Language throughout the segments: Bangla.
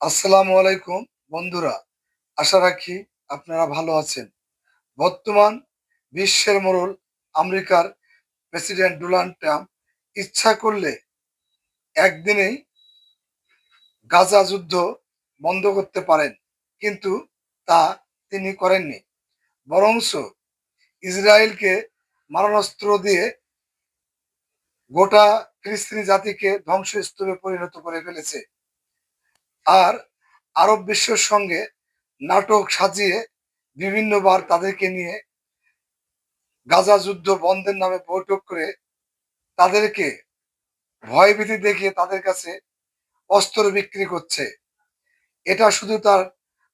আসসালামু আলাইকুম বন্ধুরা। আশা রাখি আপনারা ভালো আছেন। বর্তমান বিশ্বের মোড়ল আমেরিকার প্রেসিডেন্ট ডোনাল্ড ট্রাম্প ইচ্ছা করলে একদিনেই গাজা যুদ্ধ বন্ধ করতে পারেন, কিন্তু তা তিনি করেননি। বরঞ্চ ইসরায়েলকে মারণাস্ত্র দিয়ে গোটা ফিলিস্তিনি জাতিকে ধ্বংসস্তূপে পরিণত করে ফেলেছে। আর আরব বিশ্বের সঙ্গে নাটক সাজিয়ে বিভিন্নবার তাদেরকে নিয়ে গাজা যুদ্ধ বন্ধের নামে বৈঠক করে তাদেরকে ভয়ভীতি দেখিয়ে তাদের কাছে অস্ত্র বিক্রি করছে। এটা শুধু তার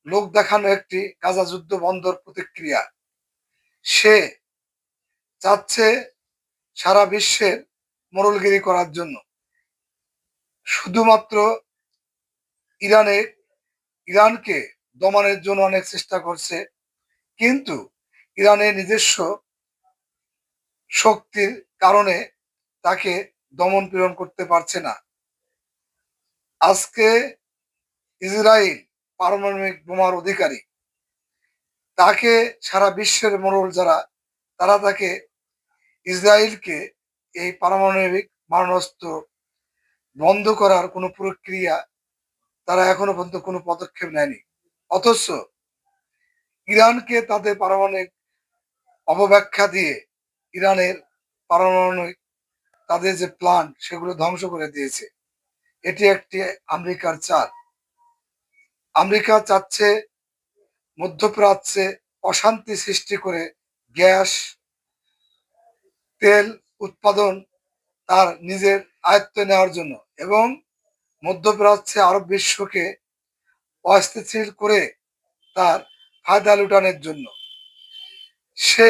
লোক দেখানো একটি গাজা যুদ্ধ বন্ধর প্রতিক্রিয়া। সে চাচ্ছে সারা বিশ্বের মোড়লগিরি করার জন্য। শুধুমাত্র ইরানে ইরানকে দমনের জন্য অনেক চেষ্টা করছে, কিন্তু ইরানের নিজস্ব শক্তির কারণে তাকে দমন পীড়ন করতে পারছে না। আজকে ইসরায়েল পারমাণবিক বোমার অধিকারী। তাকে সারা বিশ্বের মোড়ল যারা, তারা তাকে ইসরায়েলকে এই পারমাণবিক মারণাস্ত্র বন্ধ করার কোনো প্রক্রিয়া তারা এখনো পর্যন্ত কোনো পদক্ষেপ নেয়নি। অথচ ইরানকে তাদের পারমাণবিক অপব্যাখ্যা দিয়ে ইরানের পারমাণবিক তাদের যে প্ল্যান সেগুলো ধ্বংস করে দিয়েছে। এটি একটি আমেরিকার চাল। আমেরিকা চাচ্ছে মধ্যপ্রাচ্যে অশান্তি সৃষ্টি করে গ্যাস তেল উৎপাদন তার নিজের আয়ত্তে নেওয়ার জন্য এবং মধ্যপ্রাচ্যে আরব বিশ্বকে অস্থিতিশীল করে তার ফায়দা লুটানোর জন্য। সে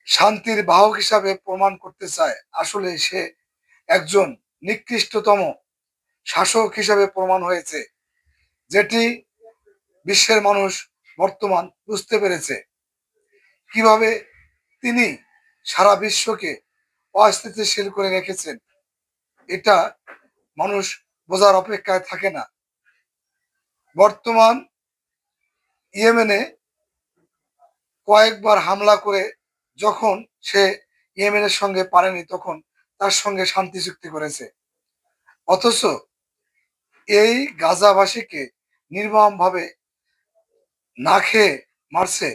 শান্তির বাহক হিসাবে প্রমাণ করতে চায় আসলে সে একজন নিকৃষ্টতম শাসক হিসাবে প্রমাণ হয়েছে, যেটি বিশ্বের মানুষ বর্তমান বুঝতে পেরেছে। কিভাবে তিনি সারা বিশ্বকে অস্থিতিশীল করে রেখেছেন, এটা মানুষ বোঝার অপেক্ষায় থাকে না। বর্তমান ইয়েমেনে কয়েকবার হামলা করে যখন সে ইয়েমেনের সঙ্গে পারেনি, তখন তার সঙ্গে শান্তি চুক্তি করেছে। অথচ এই গাজাবাসীকে নির্মমভাবে না খেয়ে মারছে।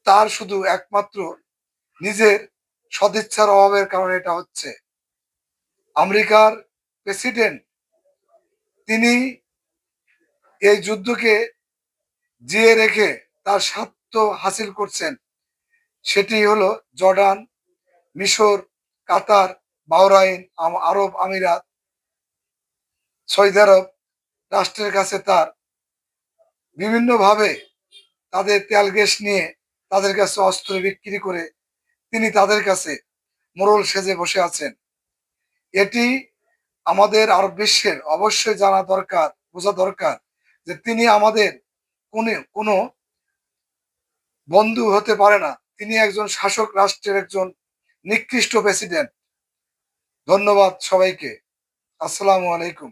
তার শুধু একমাত্র নিজের সদিচ্ছার অভাবের কারণে এটা হচ্ছে। আমেরিকার প্রেসিডেন্ট তিনি এই যুদ্ধকে জিয়ে রেখে তার স্বার্থ হাসিল করছেন। সেটি হলো জর্ডান, মিশর, কাতার, বাহরাইন, আরব আমিরাত, সৌদি আরব রাষ্ট্রের কাছে তার বিভিন্নভাবে তাদের তেল গ্যাস নিয়ে তাদের কাছে অস্ত্র বিক্রি করে তিনি তাদের কাছে মোড়ল সেজে বসে আছেন। এটি আমাদের আরব বিশ্বের অবশ্যই জানা দরকার, বোঝা দরকার যে তিনি আমাদের কোনো বন্ধু হতে পারে না। তিনি একজন শাসক রাষ্ট্রের একজন নিকৃষ্ট প্রেসিডেন্ট। ধন্যবাদ সবাইকে। আসসালামু আলাইকুম।